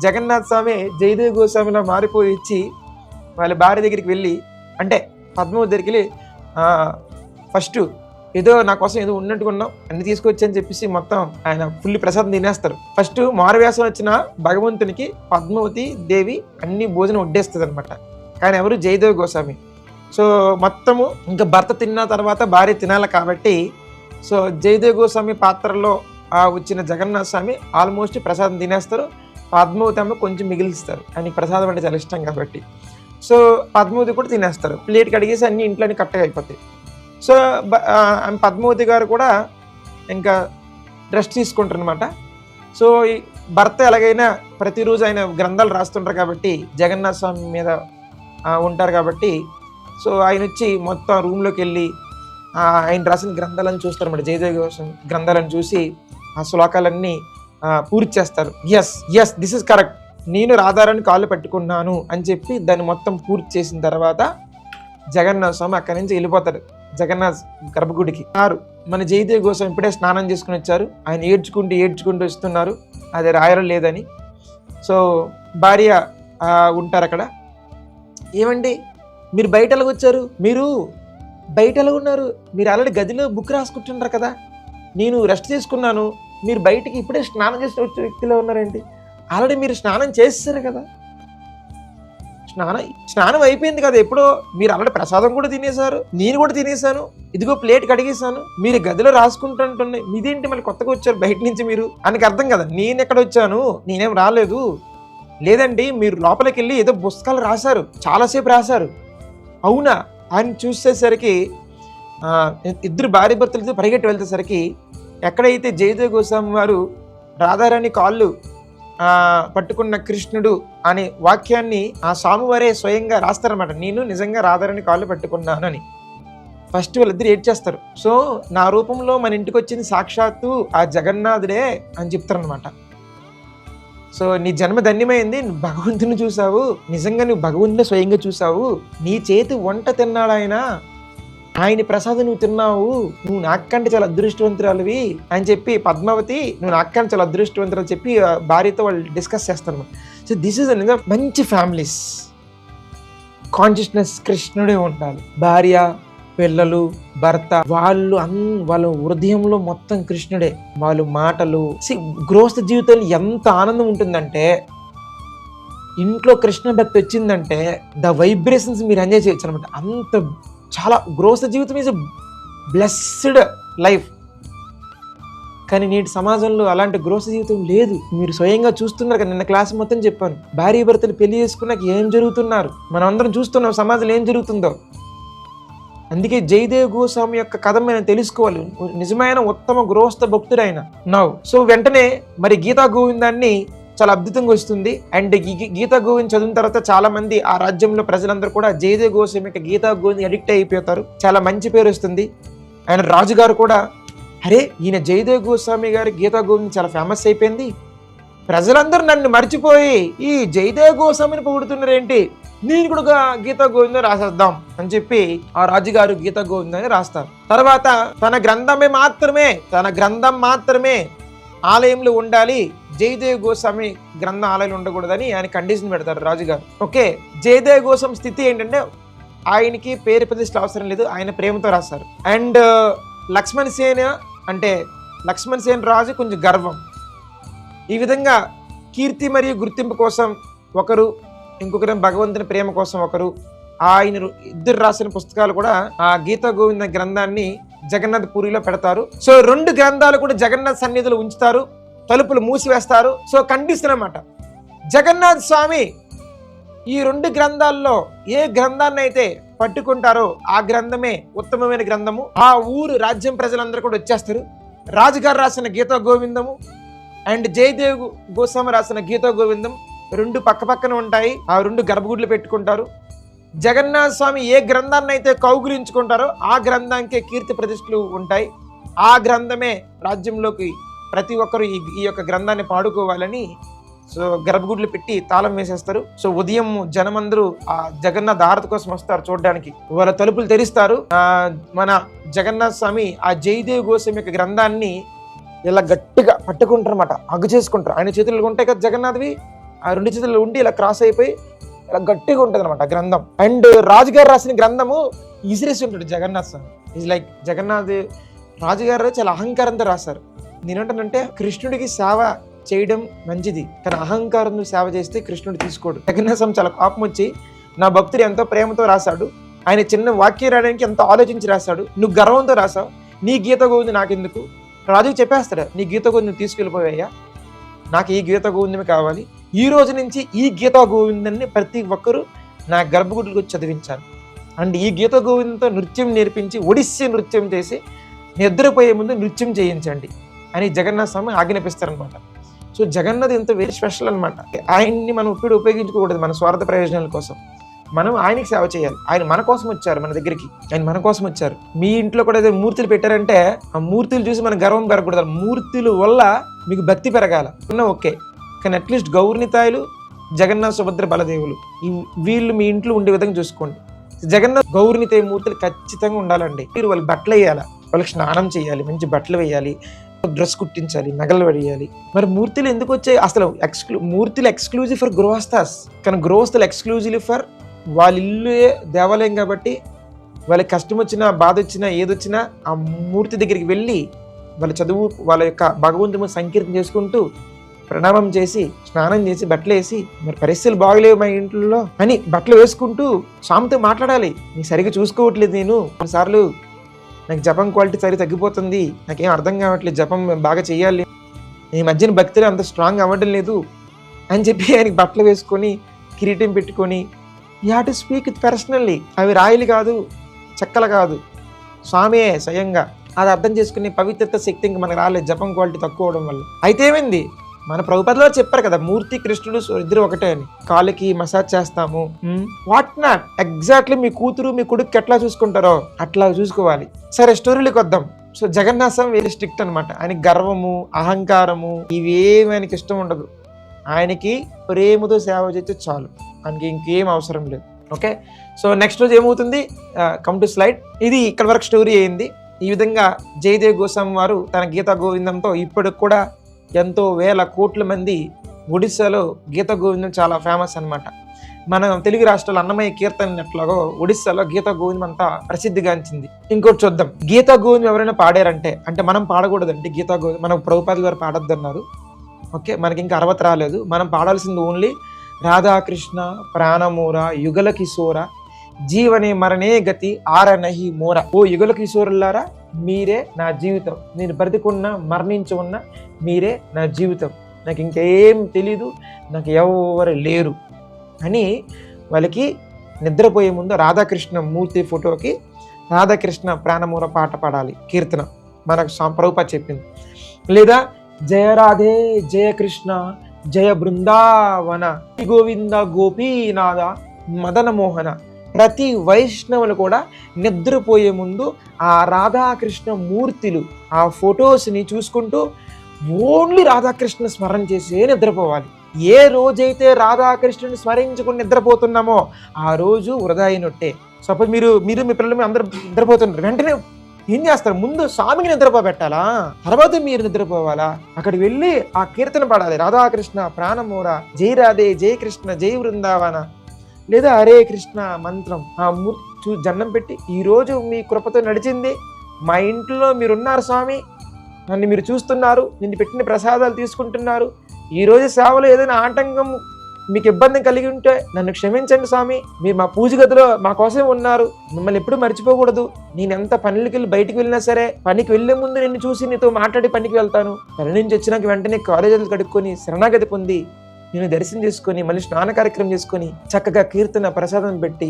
జగన్నాథ స్వామి జయదేవ్ గోస్వామిలా మారిపోయి ఇచ్చి వాళ్ళ భార్య దగ్గరికి వెళ్ళి, అంటే పద్మావతి దగ్గరికి వెళ్ళి ఫస్ట్ ఏదో నా కోసం ఏదో ఉన్నట్టుకున్నాం అన్ని తీసుకొచ్చి అని చెప్పేసి మొత్తం ఆయన ఫుల్ ప్రసాదం తినేస్తారు. ఫస్ట్ మారువేషం వచ్చిన భగవంతునికి పద్మావతి దేవి అన్ని భోజనం వడ్డేస్తుంది అనమాట. కానీ ఎవరు? జయదేవ్ గోస్వామి. సో మొత్తము ఇంకా భర్త తిన్న తర్వాత భార్య తినాలి కాబట్టి సో జయదేవ్ గోస్వామి పాత్రలో వచ్చిన జగన్నాథ స్వామి ఆల్మోస్ట్ ప్రసాదం తినేస్తారు. పద్మావతి అమ్మ కొంచెం మిగిలిస్తారు, ఆయనకి ప్రసాదం అంటే చాలా ఇష్టం కాబట్టి. సో పద్మావతి కూడా తినేస్తారు. ప్లేట్ కడిగేసి అన్ని ఇంట్లోనే కరెక్ట్గా అయిపోతాయి. సో పద్మావతి గారు కూడా ఇంకా రెస్ట్ తీసుకుంటారు అనమాట. సో ఈ భర్త ఎలాగైనా ప్రతిరోజు ఆయన గ్రంథాలు రాస్తుంటారు కాబట్టి జగన్నాథ స్వామి మీద ఉంటారు కాబట్టి సో ఆయన వచ్చి మొత్తం రూమ్లోకి వెళ్ళి ఆయన రాసిన గ్రంథాలను చూస్తారు అన్నమాట. జయదేవ్ గోస్వామి గ్రంథాలను చూసి ఆ శ్లోకాలన్నీ పూర్తి చేస్తారు. ఎస్ దిస్ ఇస్ కరెక్ట్, నేను రాధారాణి కాళ్ళు పెట్టుకున్నాను అని చెప్పి దాన్ని మొత్తం పూర్తి చేసిన తర్వాత జగన్నాథ స్వామి అక్కడి నుంచి వెళ్ళిపోతారు జగన్నాథ్ గర్భగుడికి. మన జయదేవ్ గోస్వామి ఇప్పుడే స్నానం చేసుకుని వచ్చారు. ఆయన ఏడ్చుకుంటూ వస్తున్నారు, అది రాయడం లేదని. సో భార్య ఉంటారు అక్కడ. ఏమండి మీరు బయట ఎలాగ వచ్చారు? మీరు బయట ఎలా ఉన్నారు? మీరు ఆల్రెడీ గదిలో బుక్ రాసుకుంటున్నారు కదా, నేను రెస్ట్ చేసుకున్నాను, మీరు బయటికి ఇప్పుడే స్నానం చేసిన వచ్చే వ్యక్తిలో ఉన్నారేంటి? ఆల్రెడీ మీరు స్నానం చేస్తారు కదా, స్నానం అయిపోయింది కదా ఎప్పుడో. మీరు ఆల్రెడీ ప్రసాదం కూడా తినేశారు, నేను కూడా తినేసాను, ఇదిగో ప్లేట్ కడిగేసాను, మీరు గదిలో రాసుకుంటుంటున్నాయి, మీదేంటి మళ్ళీ కొత్తగా వచ్చారు బయట నుంచి మీరు అని అర్థం కదా. నేను ఎక్కడ వచ్చాను, నేనేం రాలేదు. లేదండి మీరు లోపలికి వెళ్ళి ఏదో పుస్తకాలు రాశారు, చాలాసేపు రాశారు. అవునా అని చూసేసరికి ఇద్దరు భార్య భర్తలతో పరిగెట్టి వెళ్తేసరికి ఎక్కడైతే జయదేవ్ గోస్వామి వారు రాధారాణి కాళ్ళు పట్టుకున్న కృష్ణుడు అనే వాక్యాన్ని ఆ స్వామివారే స్వయంగా రాస్తారనమాట. నేను నిజంగా రాధారాణి కాళ్ళు పట్టుకున్నాను అని. ఫస్ట్ వాళ్ళిద్దరు ఏడ్చేస్తారు. సో నా రూపంలో మన ఇంటికి వచ్చింది సాక్షాత్తు ఆ జగన్నాథుడే అని చెప్తారనమాట. సో నీ జన్మ ధన్యమైంది, నువ్వు భగవంతుని చూసావు, నిజంగా నువ్వు భగవంతుని స్వయంగా చూసావు, నీ చేతి వంట తిన్నాడు ఆయన ప్రసాదం నువ్వు తిన్నావు, నువ్వు నాకంటే చాలా అదృష్టవంతురాలివి అని చెప్పి పద్మావతి నువ్వు నాకంటే చాలా అదృష్టవంతురాలు చెప్పి భార్యతో వాళ్ళు డిస్కస్ చేస్తారు. సో దిస్ ఇస్ నిజంగా మంచి ఫ్యామిలీస్. కాన్షియస్నెస్ కృష్ణుడే ఉండాలి. భార్య పిల్లలు భర్త వాళ్ళ హృదయంలో మొత్తం కృష్ణుడే. వాళ్ళు మాటలు గృహస్థ జీవితంలో ఎంత ఆనందం ఉంటుందంటే, ఇంట్లో కృష్ణ భక్తి వచ్చిందంటే ద వైబ్రేషన్స్ మీరు ఎంజాయ్ చేయొచ్చు అనమాట. అంత చాలా గృహస్థ జీవితం ఈజ్ బ్లెస్డ్ లైఫ్. కానీ నేటి సమాజంలో అలాంటి గృహస్థ జీవితం లేదు. మీరు స్వయంగా చూస్తున్నారు కదా, నిన్న క్లాస్ మొత్తం చెప్పాను, భార్య భర్తలు పెళ్లి చేసుకున్నాక ఏం జరుగుతున్నారు మనం అందరం చూస్తున్నాం, సమాజంలో ఏం జరుగుతుందో. అందుకే జయదేవ్ గోస్వామి యొక్క కథ మనం తెలుసుకోవాలి. నిజమైన ఉత్తమ గృహస్థ భక్తుడు ఆయన. సో వెంటనే మరి గీతా గోవిందాన్ని చాలా అద్భుతంగా వస్తుంది. అండ్ గీతా గోవింద్ చదివిన తర్వాత చాలా మంది ఆ రాజ్యంలో ప్రజలందరూ కూడా జయదేవ్ గోస్వామి యొక్క గీతా గోవింద్ అడిక్ట్ అయిపోతారు. చాలా మంచి పేరు వస్తుంది. ఆయన రాజుగారు కూడా అరే ఈయన జయదేవ్ గోస్వామి గారి గీతా గోవింద్ చాలా ఫేమస్ అయిపోయింది, ప్రజలందరూ నన్ను మర్చిపోయి ఈ జయదేవ్ గోస్వామిని పొగుడుతున్నారేంటి, నేను కూడా గీతా గోవిందం రాసేద్దాం అని చెప్పి ఆ రాజుగారు గీతా గోవిందాన్ని రాస్తారు. తర్వాత తన గ్రంథం మాత్రమే ఆలయంలో ఉండాలి, జయదేవ్ గోస్వామి గ్రంథం ఆలయంలో ఉండకూడదని ఆయన కండిషన్ పెడతారు రాజుగారు. ఓకే, జయదేవ్ గోస్వామి స్థితి ఏంటంటే ఆయనకి పేరు ప్రతిష్టలు అవసరం లేదు, ఆయన ప్రేమతో రాస్తారు. అండ్ లక్ష్మణ్ సేన్ రాజు కొంచెం గర్వం. ఈ విధంగా కీర్తి మరియు గుర్తింపు కోసం ఒకరు, ఇంకొకరు భగవంతుని ప్రేమ కోసం ఒకరు. ఆయన ఇద్దరు రాసిన పుస్తకాలు కూడా ఆ గీతా గోవింద గ్రంథాన్ని జగన్నాథ్ పూరిలో పెడతారు. సో 2 గ్రంథాలు కూడా జగన్నాథ్ సన్నిధిలో ఉంచుతారు, తలుపులు మూసివేస్తారు. సో కండిషన్ అన్నమాట, జగన్నాథ్ స్వామి ఈ 2 గ్రంథాల్లో ఏ గ్రంథాన్ని అయితే పట్టుకుంటారో ఆ గ్రంథమే ఉత్తమమైన గ్రంథము. ఆ ఊరు రాజ్యం ప్రజలందరూ కూడా వచ్చేస్తారు. రాజుగారు రాసిన గీతా గోవిందము అండ్ జయదేవ్ గోస్వామి రాసిన గీతా గోవిందం 2 పక్కపక్కన ఉంటాయి. ఆ 2 గర్భగుడ్లు పెట్టుకుంటారు. జగన్నాథ స్వామి ఏ గ్రంథాన్ని అయితే కౌగులించుకుంటారో ఆ గ్రంథానికే కీర్తి ప్రతిష్టలు ఉంటాయి. ఆ గ్రంథమే రాజ్యంలోకి ప్రతి ఒక్కరు ఈ యొక్క గ్రంథాన్ని పాడుకోవాలని సో గర్భగుడ్లు పెట్టి తాళం వేసేస్తారు. సో ఉదయం జనమందరూ ఆ జగన్నాథ్ ఆరతి కోసం వస్తారు చూడడానికి. వాళ్ళ తలుపులు తెరిస్తారు. మన జగన్నాథ్ స్వామి ఆ జయదేవ్ గోస్వామి యొక్క గ్రంథాన్ని ఇలా గట్టిగా పట్టుకుంటారు అన్నమాట, హగ్ చేసుకుంటారు. ఆయన చేతులు ఉంటాయి కదా జగన్నాథ్వి, ఆ 2 చేతులు ఉండి ఇలా క్రాస్ అయిపోయి ఇలా గట్టిగా ఉంటుంది అనమాట గ్రంథం. అండ్ రాజుగారు రాసిన గ్రంథము ఈసిరేసి ఉంటాడు జగన్నాథ్ స్వామి. ఈజ్ లైక్ జగన్నాథ్ రాజుగారు చాలా అహంకారంతో రాశారు. నేనేంటానంటే కృష్ణుడికి సేవ చేయడం మంచిది, కానీ అహంకారంతో సేవ చేస్తే కృష్ణుడు తీసుకోడు. జగన్నాథ్ స్వామి చాలా కోపం వచ్చి నా భక్తుడు ఎంతో ప్రేమతో రాశాడు, ఆయన చిన్న వాక్యం రాయడానికి ఎంతో ఆలోచించి రాశాడు, నువ్వు గర్వంతో రాసావు, నీ గీత గోవిందం నాకెందుకు? రాజుకి చెప్పేస్తాడు, నీ గీత గోవిందం తీసుకెళ్ళిపోయాయ్యా, నాకు ఈ గీత గోవిందమే కావాలి, ఈ రోజు నుంచి ఈ గీతా గోవిందాన్ని ప్రతి ఒక్కరూ నా గర్భగుడికి వచ్చి చదివించాను. అండ్ ఈ గీత గోవిందంతో నృత్యం నేర్పించి ఒడిస్సీ నృత్యం చేసి నిద్రపోయే ముందు నృత్యం చేయించండి అని జగన్నాథ స్వామి ఆజ్ఞాపిస్తారనమాట. సో జగన్నాథ్ ఎంత వెరీ స్పెషల్ అనమాట. ఆయన్ని మనం ఇప్పుడు ఉపయోగించుకోకూడదు మన స్వార్థ ప్రయోజనాల కోసం, మనం ఆయనకి సేవ చేయాలి. ఆయన మన కోసం వచ్చారు, మన దగ్గరికి ఆయన మన కోసం వచ్చారు. మీ ఇంట్లో కూడా ఏదైనా మూర్తులు పెట్టారంటే ఆ మూర్తులు చూసి మన గర్వం పెరగకూడదు, మూర్తుల వల్ల మీకు భక్తి పెరగాల ఓకే. కానీ అట్లీస్ట్ గౌర్నితాయులు, జగన్నాథ్, సుభద్ర, బలదేవులు వీళ్ళు మీ ఇంట్లో ఉండే విధంగా చూసుకోండి. జగన్నాథ్ గౌర్నితాయ మూర్తులు ఖచ్చితంగా ఉండాలండి. మీరు వాళ్ళకి బట్టలు వేయాలి, వాళ్ళకి స్నానం చేయాలి, మంచి బట్టలు వేయాలి, డ్రెస్ కుట్టించాలి, నగలు వేయాలి. మరి మూర్తులు ఎందుకు వచ్చాయి? అసలు మూర్తులు ఎక్స్క్లూజివ్ ఫర్ గృహస్థాస్, కానీ గృహస్థులు ఎక్స్క్లూజివ్ ఫర్ వాళ్ళ ఇల్లు దేవాలయం కాబట్టి వాళ్ళకి కష్టం వచ్చినా బాధ వచ్చినా ఏదొచ్చినా ఆ మూర్తి దగ్గరికి వెళ్ళి వాళ్ళ చదువు వాళ్ళ యొక్క భగవంతుని సంకీర్తన చేసుకుంటూ ప్రణామం చేసి స్నానం చేసి బట్టలు వేసి, మరి పరిస్థితులు బాగలేవు మా ఇంట్లో అని బట్టలు వేసుకుంటూ స్వామితో మాట్లాడాలి. నీకు సరిగ్గా చూసుకోవట్లేదు, నేను కొన్నిసార్లు నాకు జపం క్వాలిటీ సరిగ్గా తగ్గిపోతుంది, నాకేం అర్థం కావట్లేదు, జపం బాగా చేయాలి, ఈ మధ్యన భక్తులు అంత స్ట్రాంగ్ అవ్వడం లేదు అని చెప్పి ఆయనకి బట్టలు వేసుకొని కిరీటం పెట్టుకొని you have to speak with personally. అవి రాయలు కాదు, చెక్కలు కాదు, స్వామియే స్వయంగా. అది అర్థం చేసుకునే పవిత్రత శక్తి ఇంక మనకు రాలేదు జపం క్వాలిటీ తక్కువ అవడం వల్ల. అయితే ఏమైంది, మన ప్రభుపాదులు చెప్పారు కదా మూర్తి కృష్ణుడు ఇద్దరు ఒకటే అని. కాళ్ళకి మసాజ్ చేస్తాము, వాట్ నాట్ ఎగ్జాక్ట్లీ మీ కూతురు మీ కొడుకు ఎట్లా చూసుకుంటారో అట్లా చూసుకోవాలి. సరే స్టోరీలోకి వద్దాం. సో జగన్నాథం వెరీ స్ట్రిక్ట్ అనమాట. ఆయనకి గర్వము అహంకారము ఇవేమి ఆయనకి ఇష్టం ఉండదు. ఆయనకి ప్రేమతో సేవ చేస్తే చాలు, ఆయనకి ఇంకేం అవసరం లేదు. ఓకే, సో నెక్స్ట్ రోజు ఏమవుతుంది, కమ్ టు స్లైడ్. ఇది ఇక్కడ వరకు స్టోరీ అయింది. ఈ విధంగా జయదేవ్ గోస్వామి వారు తన గీతా గోవిందంతో ఇప్పటికి కూడా ఎంతో వేల కోట్ల మంది ఒడిస్సాలో గీతా గోవిందం చాలా ఫేమస్ అనమాట. మన తెలుగు రాష్ట్రాలు అన్నమయ్య కీర్తన ఎట్లాగో ఒడిస్సాలో గీతా గోవిందం అంతా ప్రసిద్ధిగాంచింది. ఇంకోటి చూద్దాం, గీతా గోవిందం ఎవరైనా పాడారంటే అంటే మనం పాడకూడదండి. గీతా గోవిందం మనం ప్రభుపాదులు గారు పాడొద్దన్నారు. ఓకే, మనకి ఇంకా అర్హత రాలేదు. మనం పాడాల్సింది ఓన్లీ రాధాకృష్ణ ప్రాణమూర యుగల కిశోర జీవనే మరణే గతి ఆరనహి మోర. ఓ యుగల కిశోరులారా, మీరే నా జీవితం, నేను బ్రతికున్నా మరణించి ఉన్నా మీరే నా జీవితం, నాకు ఇంకేం తెలీదు, నాకు ఎవరు లేరు అని వాళ్ళకి నిద్రపోయే ముందు రాధాకృష్ణ మూర్తి ఫోటోకి రాధాకృష్ణ ప్రాణమూర పాట పాడాలి, కీర్తన మనకు ప్రభుపాద చెప్పింది. లేదా జయ రాధే జయ కృష్ణ జయ బృందావన గోవింద గోపీనాథ మదన మోహన. ప్రతి వైష్ణవులు కూడా నిద్రపోయే ముందు ఆ రాధాకృష్ణ మూర్తులు ఆ ఫొటోస్ని చూసుకుంటూ ఓన్లీ రాధాకృష్ణ స్మరణ చేసే నిద్రపోవాలి. ఏ రోజైతే రాధాకృష్ణుని స్మరించుకుని నిద్రపోతున్నామో ఆ రోజు వృధా అయినట్టే. సపోజ్ మీరు మీ పిల్లలు అందరూ నిద్రపోతున్నారు, వెంటనే ఏం చేస్తారు, ముందు స్వామికి నిద్రపోబెట్టాలా, తర్వాత మీరు నిద్రపోవాలా. అక్కడికి వెళ్ళి ఆ కీర్తన పాడాలి, రాధాకృష్ణ ప్రాణమూర జై రాధే జై కృష్ణ జై బృందావన, లేదా హరే కృష్ణ మంత్రం ఆ జన్నం పెట్టి, ఈరోజు మీ కృపతో నడిచింది, మా ఇంట్లో మీరున్నారు స్వామి, నన్ను మీరు చూస్తున్నారు, నిన్ను పెట్టిన ప్రసాదాలు తీసుకుంటున్నారు, ఈరోజు సేవలో ఏదైనా ఆటంకం మీకు ఇబ్బంది కలిగి ఉంటే నన్ను క్షమించండి స్వామి, మీరు మా పూజ గదిలో మా కోసమే ఉన్నారు, మిమ్మల్ని ఎప్పుడు మర్చిపోకూడదు, నేను ఎంత పనులకి వెళ్ళి బయటికి వెళ్ళినా సరే పనికి వెళ్లే ముందు నిన్ను చూసి నీతో మాట్లాడి పనికి వెళ్తాను, పని నుంచి వచ్చినాక వెంటనే కాలేజీలు కడుక్కొని శరణాగతి పొంది నేను దర్శనం చేసుకొని మళ్ళీ స్నాన కార్యక్రమం చేసుకొని చక్కగా కీర్తన ప్రసాదం పెట్టి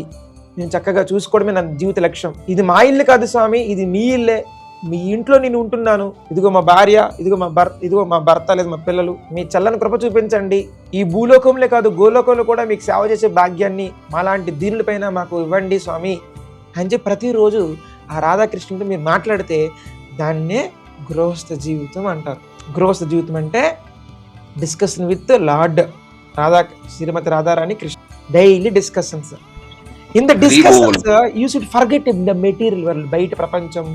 నేను చక్కగా చూసుకోవడమే నా జీవిత లక్ష్యం. ఇది మా ఇల్లు కాదు స్వామి, ఇది మీ ఇల్లే, మీ ఇంట్లో నేను ఉంటున్నాను, ఇదిగో మా భార్య, ఇదిగో మా భర్త లేదా మా పిల్లలు, మీ చల్లని కృప చూపించండి, ఈ భూలోకంలో కాదు గోలోకంలో కూడా మీకు సేవ చేసే భాగ్యాన్ని మాలాంటి దీనులపైన మాకు ఇవ్వండి స్వామి అని చెప్పి ప్రతిరోజు ఆ రాధాకృష్ణుడితో మీరు మాట్లాడితే దాన్నే గృహస్థ జీవితం అంటారు. గృహస్థ జీవితం అంటే discussion with lord Shrimati Radharani Krishna, daily discussions. In the discussions you should forget in the material world, బయట ప్రపంచం,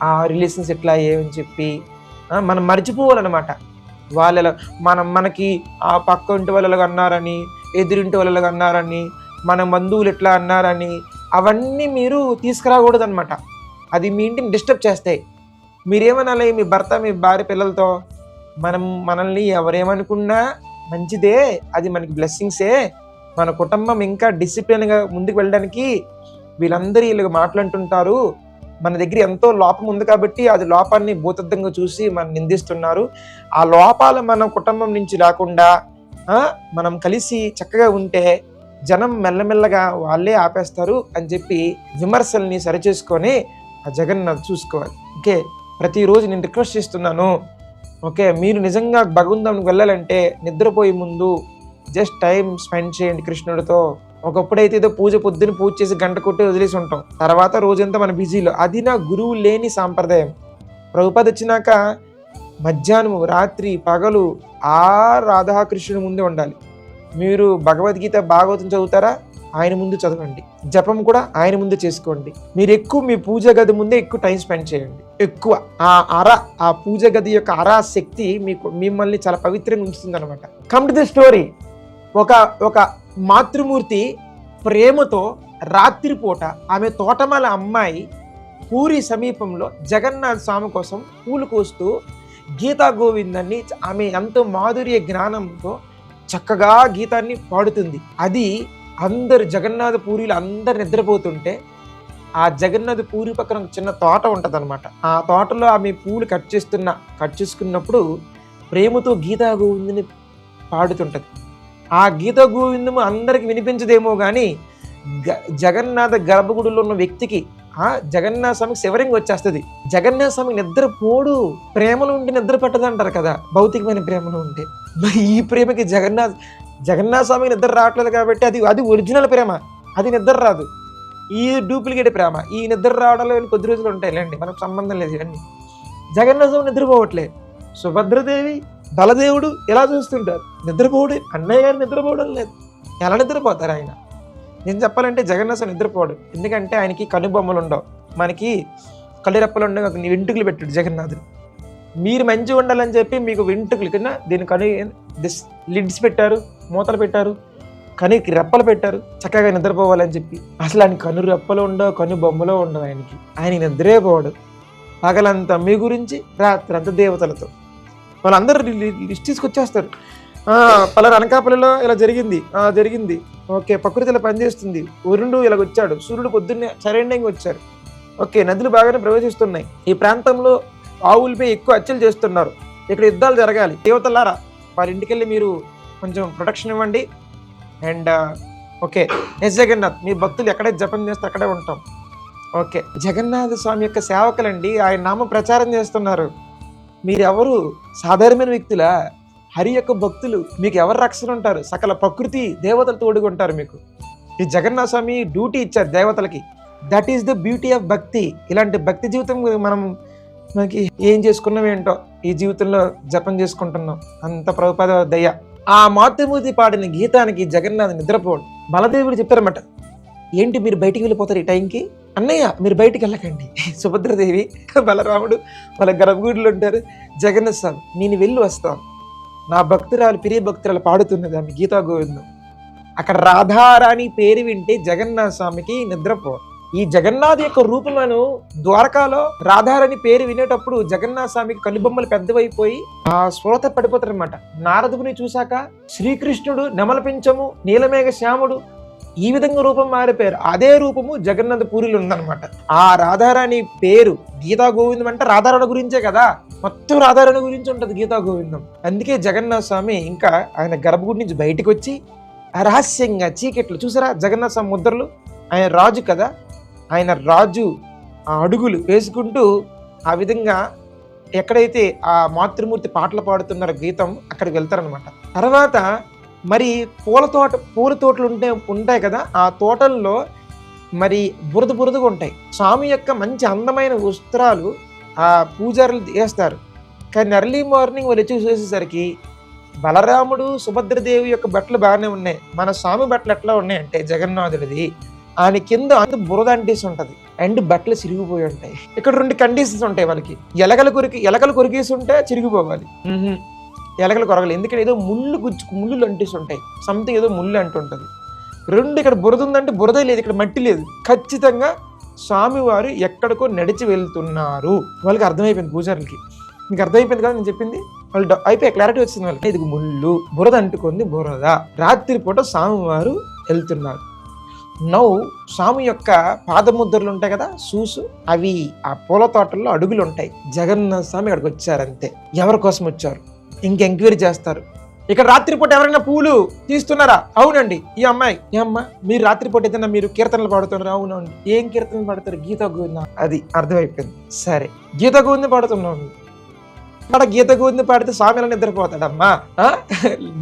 ఆ రిలేషన్స్ ఎట్లా ఏమని చెప్పి మనం మర్చిపోవాలన్నమాట. మనకి ఆ పక్క ఇంటి వాళ్ళు అన్నారని, ఎదురింటి వాళ్ళు అన్నారని, మన బంధువులు ఎట్లా అన్నారని అవన్నీ మీరు తీసుకురాకూడదు అనమాట. అది మీ ఇంటిని డిస్టర్బ్ చేస్తాయి. మీరేమనాలి మీ భర్త మీ భార్య పిల్లలతో, మనల్ని ఎవరేమనుకున్నా మంచిదే, అది మనకి బ్లెస్సింగ్సే, మన కుటుంబం ఇంకా డిసిప్లిన్గా ముందుకు వెళ్ళడానికి వీళ్ళందరూ వీళ్ళకి మాట్లాడుతుంటారు, మన దగ్గర ఎంతో లోపం ఉంది కాబట్టి అది లోపాన్ని భూతద్దంగా చూసి మనం నిందిస్తున్నారు, ఆ లోపాలు మన కుటుంబం నుంచి లేకుండా మనం కలిసి చక్కగా ఉంటే జనం మెల్లమెల్లగా వాళ్ళే ఆపేస్తారు అని చెప్పి విమర్శల్ని సరిచేసుకొని ఆ జగన్నాథ్ చూసుకోవాలి. ఓకే, ప్రతిరోజు నేను రిక్వెస్ట్ చేస్తున్నాను, ఓకే మీరు నిజంగా భగవంతునికి వెళ్ళాలంటే నిద్రపోయే ముందు జస్ట్ టైం స్పెండ్ చేయండి కృష్ణుడితో. ఒకప్పుడైతే ఏదో పొద్దున్న పూజ చేసి గంట కొట్టి వదిలేసి ఉంటాం, తర్వాత రోజంతా మన బిజీలో. అది నా గురువు లేని సాంప్రదాయం. ప్రభుపాద వచ్చినాక మధ్యాహ్నం రాత్రి పగలు ఆ రాధాకృష్ణుడి ముందే ఉండాలి. మీరు భగవద్గీత భాగవతం చదువుతారా, ఆయన ముందు చదవండి. జపం కూడా ఆయన ముందు చేసుకోండి. మీరు ఎక్కువ మీ పూజ గది ముందే ఎక్కువ టైం స్పెండ్ చేయండి. ఎక్కువ ఆ పూజ గది యొక్క శక్తి మిమ్మల్ని చాలా పవిత్రంగా ఉంచుతుంది అనమాట. Come to the story. ఒక మాతృమూర్తి ప్రేమతో రాత్రిపూట ఆమె తోటమాల అమ్మాయి పూరి సమీపంలో జగన్నాథ్ స్వామి కోసం పూలు కోస్తూ గీతా గోవిందాన్ని ఆమె ఎంతో మాధుర్య జ్ఞానంతో చక్కగా గీతాన్ని పాడుతుంది. అది అందరు జగన్నాథ పూరిలు అందరు నిద్రపోతుంటే ఆ జగన్నాథ పూరి పక్కన ఒక చిన్న తోట ఉంటుంది అనమాట. ఆ తోటలో ఆమె పూలు కట్ చేసుకున్నప్పుడు ప్రేమతో గీతా గోవిందని పాడుతుంటది. ఆ గీతా గోవిందము అందరికి వినిపించదేమో కానీ జగన్నాథ గర్భగుడిలో ఉన్న వ్యక్తికి జగన్నాథ స్వామికి శివరింగ్ వచ్చేస్తుంది. జగన్నాథ స్వామికి నిద్రపోడు, ప్రేమలో ఉంటే నిద్ర పట్టదంటారు కదా, భౌతికమైన ప్రేమలో ఉంటే. ఈ ప్రేమకి జగన్నాథ స్వామికి నిద్ర రావట్లేదు కాబట్టి అది ఒరిజినల్ ప్రేమ, అది నిద్ర రాదు. ఈ డూప్లికేట్ ప్రేమ, ఈ నిద్ర రావడంలో కొద్ది రోజులు ఉంటాయిలేండి, మనకు సంబంధం లేదు. ఇవన్నీ జగన్నాథ స్వామి నిద్రపోవట్లే, సుభద్రదేవి బలదేవుడు ఎలా చూస్తుంటారు, నిద్రపోడు. అన్నయ్య గారు నిద్రపోవడం లేదు, ఎలా నిద్రపోతారు ఆయన? నేను చెప్పాలంటే జగన్నాథ స్వామి నిద్రపోడు, ఎందుకంటే ఆయనకి కనుబొమ్మలు ఉండవు, మనకి కళ్ళిరెప్పలు ఉండవు, వెంట్రుకలు పెట్టాడు జగన్నాథుడు. మీరు మంచిగా ఉండాలని చెప్పి మీకు వెంట్రుకలు కింద దీని లిడ్స్ పెట్టారు, మూతలు పెట్టారు, కనుకి రెప్పలు పెట్టారు, చక్కగా నిద్రపోవాలని చెప్పి. అసలు ఆయన కను రెప్పలు ఉండవు, కను బొమ్మలో ఉండవు. ఆయన నిద్రే పోవడు. పగలంతా మీ గురించి, రాత్రి అంతా దేవతలతో. వాళ్ళందరూ లిస్ట్ తీసుకొచ్చేస్తారు. పలానా అనకాపల్లిలో ఇలా జరిగింది, ఓకే ప్రకృతి ఇలా పనిచేస్తుంది, వరుణుడు ఇలా వచ్చాడు, సూర్యుడు పొద్దున్నే సరైన వచ్చారు, ఓకే నదులు బాగానే ప్రవేశిస్తున్నాయి, ఈ ప్రాంతంలో ఆవులపై ఎక్కువ హత్యలు చేస్తున్నారు, ఇక్కడ యుద్ధాలు జరగాలి, దేవతలారా వారి ఇంటికి వెళ్ళి మీరు కొంచెం ప్రొటెక్షన్ ఇవ్వండి. అండ్ ఓకే ఎస్ జగన్నాథ్, మీ భక్తులు ఎక్కడే జపం చేస్తే అక్కడే ఉంటాం. ఓకే జగన్నాథ స్వామి యొక్క సేవకులండి, ఆయన నామ ప్రచారం చేస్తున్నారు. మీరెవరు సాధారణమైన వ్యక్తులా? హరి యొక్క భక్తులు, మీకు ఎవరు రక్షణ ఉంటారు? సకల ప్రకృతి దేవతలు తోడుకుంటారు మీకు. ఈ జగన్నాథ స్వామి డ్యూటీ ఇచ్చారు దేవతలకి. That is the beauty of భక్తి. ఇలాంటి భక్తి జీవితం మనకి ఏం చేసుకున్నాం ఏంటో, ఈ జీవితంలో జపం చేసుకుంటున్నాం, అంత ప్రభుపాద దయ. ఆ మాతృమూర్తి పాడిన గీతానికి జగన్నాథ్ నిద్రపోడు. బలదేవుడు చెప్పారన్నమాట, ఏంటి మీరు బయటికి వెళ్ళిపోతారు ఈ టైంకి? అన్నయ్య మీరు బయటికి వెళ్ళకండి. సుభద్రదేవి బలరాముడు వాళ్ళ గర్భగుడిలో ఉంటారు. జగన్నాథ స్వామి నేను వెళ్ళి వస్తాను, నా భక్తురాలు ప్రియ భక్తురాలు పాడుతున్నది ఆమె గీతా గోవిందం. అక్కడ రాధారాణి పేరు వింటే జగన్నాథ స్వామికి నిద్రపో. ఈ జగన్నాథ్ యొక్క రూపంలో ద్వారకాలో రాధారాణి పేరు వినేటప్పుడు జగన్నాథ స్వామికి కనుబొమ్మలు పెద్దవైపోయి ఆ స్ఫూర్త పడిపోతారు అనమాట. నారదుని చూశాక శ్రీకృష్ణుడు నెమల పించము నీలమేఘ శ్యాముడు ఈ విధంగా రూపం మారిపోయారు. అదే రూపము జగన్నాథ పూరిలో ఉందన్నమాట. ఆ రాధారాణి పేరు గీతా గోవిందం అంటే రాధారాణి గురించే కదా, మొత్తం రాధారాణి గురించి ఉంటుంది గీతా గోవిందం. అందుకే జగన్నాథ స్వామి ఇంకా ఆయన గర్భగుడి నుంచి బయటకు వచ్చి రహస్యంగా చీకట్లు చూసారా, జగన్నాథ స్వామి ముద్రలు, ఆయన రాజు కదా, ఆయన రాజు ఆ అడుగులు వేసుకుంటూ ఆ విధంగా ఎక్కడైతే ఆ మాతృమూర్తి పాటలు పాడుతున్నారు గీతం అక్కడికి వెళ్తారనమాట. తర్వాత మరి పూల తోటలు ఉంటాయి కదా, ఆ తోటల్లో మరి బురదగా ఉంటాయి. స్వామి యొక్క మంచి అందమైన వస్త్రాలు ఆ పూజారులు వేస్తారు. కానీ ఎర్లీ మార్నింగ్ వాళ్ళు వచ్చి చూసేసరికి బలరాముడు సుభద్రదేవి యొక్క బట్టలు బాగానే ఉన్నాయి, మన స్వామి బట్టలు ఎట్లా ఉన్నాయంటే జగన్నాథుడిది ఆయన కింద అంత బురద అంటేసి ఉంటది అండ్ బట్టలు చిరిగిపోయి ఉంటాయి. ఇక్కడ 2 కండిషన్స్ ఉంటాయి వాళ్ళకి. ఎలకలు కొరికేసి ఉంటే చిరిగిపోవాలి, ఎలకలు కొరగలు, ఎందుకంటే ఏదో ముళ్ళు అంటేసి ఉంటాయి, సంథింగ్ ఏదో ముళ్ళు అంటుంటది. 2 ఇక్కడ బురద ఉందంటే బురద లేదు, ఇక్కడ మట్టి లేదు. ఖచ్చితంగా స్వామివారు ఎక్కడికో నడిచి వెళ్తున్నారు. వాళ్ళకి అర్థమైపోయింది, పూజారులకి. మీకు అర్థమైపోయింది కదా నేను చెప్పింది, వాళ్ళు అయిపోయి క్లారిటీ వచ్చింది వాళ్ళకి. ఇది ముళ్ళు, బురద అంటుకుంది, బురద. రాత్రిపూట స్వామివారు వెళ్తున్నారు. నౌ స్వామి యొక్క పాదముద్రలు ఉంటాయి కదా, షూస్, అవి ఆ పూల తోటల్లో అడుగులు ఉంటాయి. జగన్నాథ స్వామి ఇక్కడికి వచ్చారంతే. ఎవరి కోసం వచ్చారు ఇంక ఎంక్వైరీ చేస్తారు. ఇక్కడ రాత్రిపూట ఎవరైనా పూలు తీస్తున్నారా? అవునండి. ఈ అమ్మాయి, ఏ అమ్మా మీరు రాత్రిపూట ఏదైనా మీరు కీర్తనలు పాడుతున్నారు? అవునండి. ఏం కీర్తనలు పాడతారు? గీతా గోవింద. అది అర్థమైపోయింది. సరే, గీతా గోవింద పాడుతున్నాను. అక్కడ గీత గోవింద పాడితే స్వామి ఎలా నిద్రపోతాడమ్మా?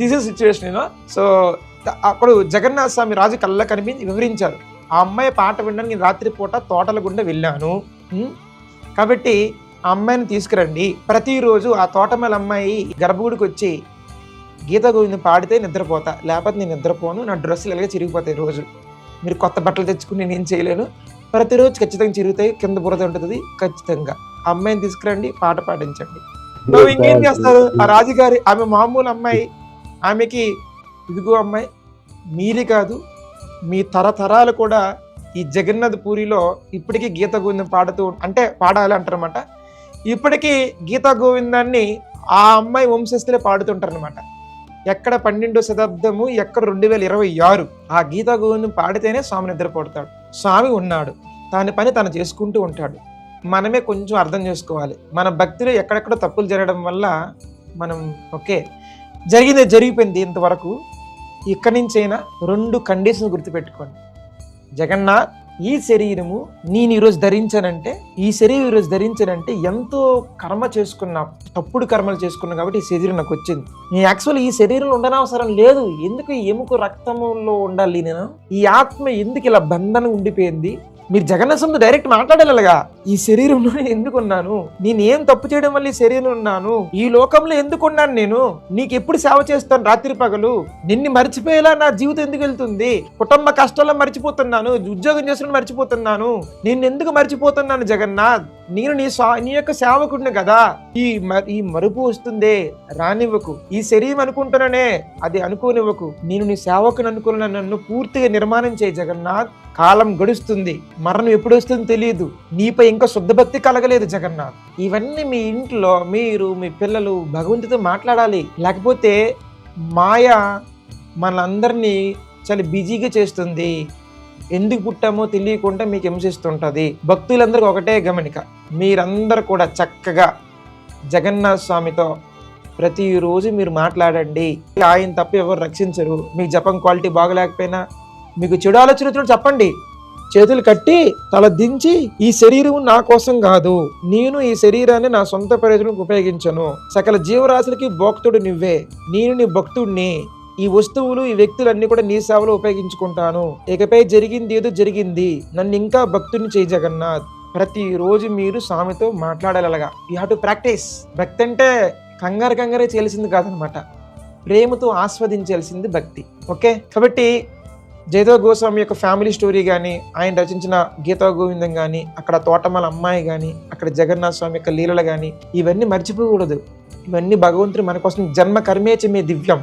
This is situation. సో అప్పుడు జగన్నాథ స్వామి రాజు కళ్ళ కనిపించి వివరించారు, ఆ అమ్మాయి పాట వినడానికి నేను రాత్రిపూట తోటల గుండా వెళ్ళాను, కాబట్టి ఆ అమ్మాయిని తీసుకురండి. ప్రతిరోజు ఆ తోటమల అమ్మాయి గర్భగుడికి వచ్చి గీత గోవిందం పాడితే నిద్రపోతా, లేకపోతే నేను నిద్రపోను, నా డ్రెస్సులు ఎలాగే చిరిగిపోతాయి. రోజు మీరు కొత్త బట్టలు తెచ్చుకుని నేనేం చేయలేను, ప్రతిరోజు ఖచ్చితంగా చిరుగుతాయి, కింద బురద ఉంటుంది. ఖచ్చితంగా అమ్మాయిని తీసుకురండి, పాట పాటించండి. నువ్వు ఇంకేం చేస్తారు? ఆ రాజుగారి ఆమె మామూలు అమ్మాయి, ఆమెకి ఇదిగో అమ్మాయి మీరే కాదు మీ తరతరాలు కూడా ఈ జగన్నాథ్ పూరిలో ఇప్పటికీ గీత గోవిందం పాడుతూ అంటే పాడాలి అంటారనమాట. ఇప్పటికీ గీతా గోవిందాన్ని ఆ అమ్మాయి వంశస్థులే పాడుతుంటారనమాట. ఎక్కడ 12వ శతాబ్దము, ఎక్కడ 2026 ఆ గీతా గోవిందం పాడితేనే స్వామి నిద్రపోతాడు. స్వామి ఉన్నాడు, తన పని తను చేసుకుంటూ ఉంటాడు. మనమే కొంచెం అర్థం చేసుకోవాలి. మన భక్తిలో ఎక్కడెక్కడ తప్పులు జరగడం వల్ల మనం ఓకే జరిగిపోయింది ఇంతవరకు. ఇక్కడి నుంచైనా 2 కండిషన్స్ గుర్తుపెట్టుకోండి. జగన్నాథ్, ఈ శరీరము నేను ఈరోజు ధరించానంటే, ఈ శరీరం ఈరోజు ధరించానంటే ఎంతో కర్మ చేసుకున్నా, తప్పుడు కర్మలు చేసుకున్నా కాబట్టి ఈ శరీరం నాకు వచ్చింది. నేను యాక్చువల్ ఈ శరీరంలో ఉండనవసరం లేదు. ఎందుకు ఎముక రక్తంలో ఉండాలి నేను? ఈ ఆత్మ ఎందుకు ఇలా బంధనం ఉండిపోయింది? మీరు జగన్నాథంతో డైరెక్ట్ మాట్లాడలేగా, ఈ శరీరంలో నేను ఎందుకున్నాను, నేను ఏం తప్పు చేయడం వల్ల ఈ శరీరంలో ఉన్నాను, ఈ లోకంలో ఎందుకున్నాను, నేను నీకు ఎప్పుడు సేవ చేస్తాను రాత్రి పగలు, నిన్ను మర్చిపోయేలా నా జీవితం ఎందుకు వెళ్తుంది, కుటుంబ కష్టాల్లో మర్చిపోతున్నాను, ఉద్యోగం చేస్తున్న మర్చిపోతున్నాను, నేను ఎందుకు మర్చిపోతున్నాను జగన్నాథ్, నేను నీ యొక్క సేవకుడిని కదా, ఈ మరుపు వస్తుందే రానివ్వకు, ఈ శరీరం అనుకుంటున్నానే అది అనుకోనివ్వకు, నేను నీ సేవకుని అనుకున్న నన్ను పూర్తిగా నిర్మాణం చేయి జగన్నాథ్. కాలం గడుస్తుంది, మరణం ఎప్పుడు వస్తుందో తెలియదు, నీపై ఇంకా శుద్ధ భక్తి కలగలేదు జగన్నాథ్. ఇవన్నీ మీ ఇంట్లో మీరు మీ పిల్లలు భగవంతుడితో మాట్లాడాలి. లేకపోతే మాయ మనందరినీ చాలా బిజీగా చేస్తుంది. ఎందుకు పుట్టామో తెలియకుండా మీకు హింసిస్తుంటుంది. భక్తులందరికీ ఒకటే గమనిక, మీరందరూ కూడా చక్కగా జగన్నాథ స్వామితో ప్రతిరోజు మీరు మాట్లాడండి. ఆయన తప్ప ఎవరు రక్షించరు. మీ జపం క్వాలిటీ బాగలేకపోయినా, మీకు చెడు ఆలోచన చెప్పండి, చేతులు కట్టి తల దించి, ఈ శరీరం నా కోసం కాదు, నేను ఈ శరీరాన్ని నా సొంత ప్రయోజనానికి ఉపయోగించను, సకల జీవరాశులకి భక్తుడు నువ్వే, నేను నీ భక్తుడిని, ఈ వస్తువులు ఈ వ్యక్తులన్నీ కూడా నీ సేవలో ఉపయోగించుకుంటాను, ఇకపై జరిగింది ఏదో జరిగింది, నన్ను ఇంకా భక్తుడిని చేయి జగన్నాథ్. ప్రతిరోజు మీరు స్వామితో మాట్లాడాలగా. You have to practise. భక్తి అంటే కంగారే చేయాల్సింది కాదనమాట, ప్రేమతో ఆస్వాదించాల్సింది భక్తి. ఓకే, కాబట్టి జయదేవ గోస్వామి యొక్క ఫ్యామిలీ స్టోరీ కానీ, ఆయన రచించిన గీతా గోవిందం కానీ, అక్కడ తోటమల అమ్మాయి కానీ, అక్కడ జగన్నాథ స్వామి యొక్క లీలలు కానీ, ఇవన్నీ మర్చిపోకూడదు. ఇవన్నీ భగవంతుడు మన కోసం జన్మ కర్మేచ మే దివ్యం.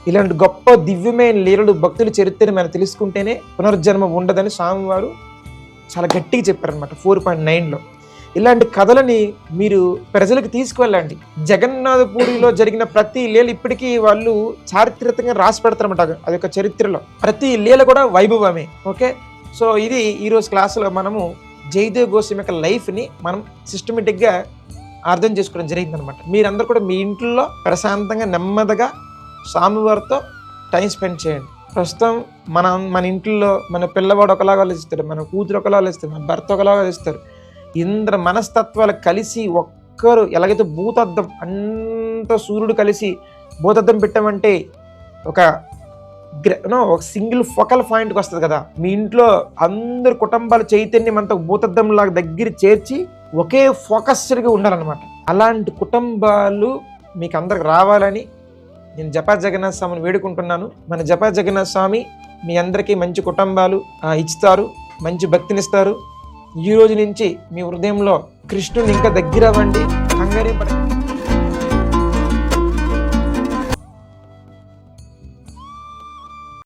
ఇలాంటి గొప్ప దివ్యమైన లీలలు భక్తుల చరిత్రని మనం తెలుసుకుంటేనే పునర్జన్మ ఉండదని స్వామివారు చాలా గట్టిగా చెప్పారనమాట 4.9లో. ఇలాంటి కథలని మీరు ప్రజలకు తీసుకువెళ్ళండి. జగన్నాథపూరిలో జరిగిన ప్రతి లీల ఇప్పటికీ వాళ్ళు చారిత్రకంగా రాసి పెడతారన్నమాట. అది ఒక చరిత్రలో ప్రతి లీల కూడా వైభవమే. ఓకే, సో ఇది ఈరోజు క్లాసులో మనము జయదేవ్ గోస్వామి యొక్క లైఫ్ని మనం సిస్టమేటిక్గా అర్థం చేసుకోవడం జరిగిందనమాట. మీరందరూ కూడా మీ ఇంట్లో ప్రశాంతంగా నెమ్మదిగా స్వామివారితో టైం స్పెండ్ చేయండి. ప్రస్తుతం మన ఇంట్లో మన పిల్లవాడు ఒకలాగా ఆలోచిస్తాడు, మన కూతురు ఒకలా ఆలోచిస్తారు, మన భర్త ఒకలాగా ఆలోచిస్తారు. ఇంద్ర మనస్తత్వాలు కలిసి ఒక్కరు ఎలాగైతే భూతద్దం అంత సూర్యుడు కలిసి భూతద్దం పెట్టామంటే ఒక సింగిల్ ఫోకల్ పాయింట్కి వస్తుంది కదా. మీ ఇంట్లో అందరు కుటుంబాల చైతన్యం అంతా భూతద్దం లాగా దగ్గర చేర్చి ఒకే ఫోకస్డ్గా ఉండాలన్నమాట. అలాంటి కుటుంబాలు మీకు అందరికి రావాలని నేను జపా జగన్నాథ స్వామిని వేడుకుంటున్నాను. మన జపా జగన్నాథ స్వామి మీ అందరికీ మంచి కుటుంబాలు ఇస్తారు, మంచి భక్తినిస్తారు. ఈ రోజు నుంచి మీ హృదయంలో కృష్ణుని ఇంకా దగ్గర అవ్వండి, కంగారే పడకండి.